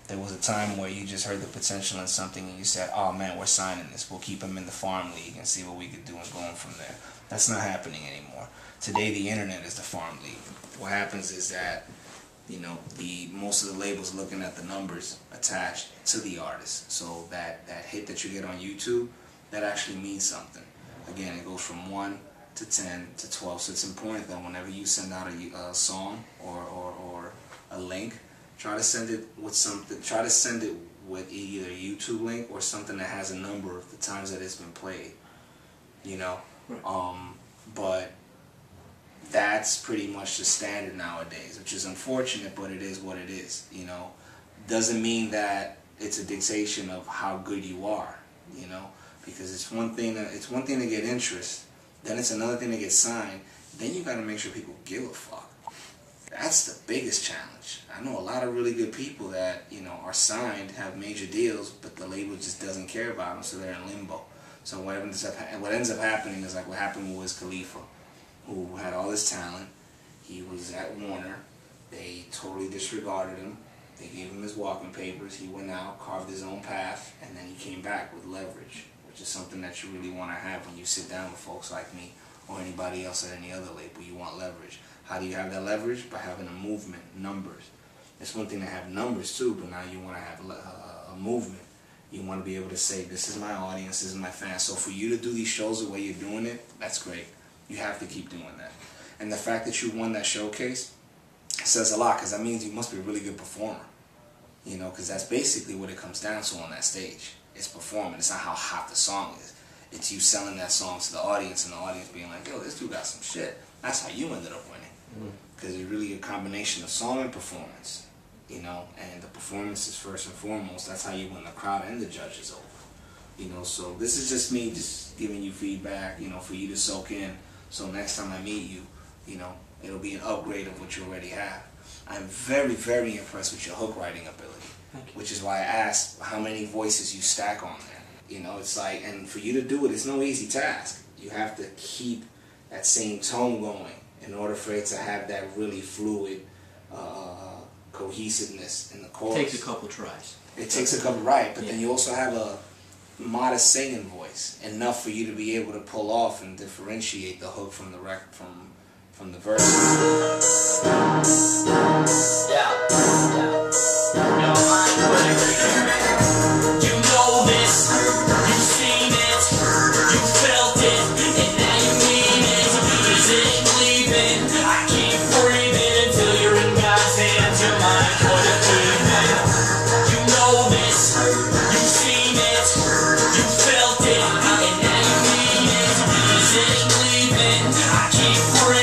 There was a time where you just heard the potential in something and you said, oh man, we're signing this. We'll keep him in the farm league and see what we could do and going from there. That's not happening anymore. Today the internet is the farm league. What happens is that, you know, most of the labels looking at the numbers attached to the artist. So that hit that you get on YouTube, that actually means something. Again, it goes from 1 to 10 to 12. So it's important that whenever you send out a song or a link, try to send it with something. Try to send it with either a YouTube link or something that has a number of the times that it's been played. You know, but that's pretty much the standard nowadays, which is unfortunate, but it is what it is. You know, doesn't mean that it's a dictation of how good you are. You know, because it's one thing to get interest, then it's another thing to get signed. Then you got to make sure people give a fuck. That's the biggest challenge. I know a lot of really good people that, you know, are signed, have major deals, but the label just doesn't care about them, so they're in limbo. So what ends up happening is like what happened with Wiz Khalifa, who had all this talent. He was at Warner. They totally disregarded him. They gave him his walking papers. He went out, carved his own path, and then he came back with leverage, which is something that you really want to have when you sit down with folks like me or anybody else at any other label. You want leverage. How do you have that leverage? By having a movement, numbers. It's one thing to have numbers too, but now you want to have a movement. You want to be able to say, this is my audience, this is my fans. So for you to do these shows the way you're doing it, that's great. You have to keep doing that. And the fact that you won that showcase says a lot, because that means you must be a really good performer. You know, because that's basically what it comes down to on that stage. It's performing. It's not how hot the song is. It's you selling that song to the audience and the audience being like, yo, this dude got some shit. That's how you ended up winning. Because it's really a combination of song and performance. You know, and the performance is first and foremost. That's how you win the crowd and the judges over. You know, so this is just me just giving you feedback, you know, for you to soak in. So next time I meet you, you know, it'll be an upgrade of what you already have. I'm very, very impressed with your hook writing ability, which is why I asked how many voices you stack on there. You know, it's like, and for you to do it, it's no easy task. You have to keep that same tone going in order for it to have that really fluid cohesiveness in the chorus. It takes a couple tries. It takes a couple, right, but then you also have a modest singing voice, enough for you to be able to pull off and differentiate the hook from the from the verse. You know this, you've seen it, you felt it, and now you mean it. Is it leaving? I keep breathing until you're in God's hands. Your mind what it leaving. You know this, you've seen it, you felt it, and now you mean it. Is it leaving? I keep breathing.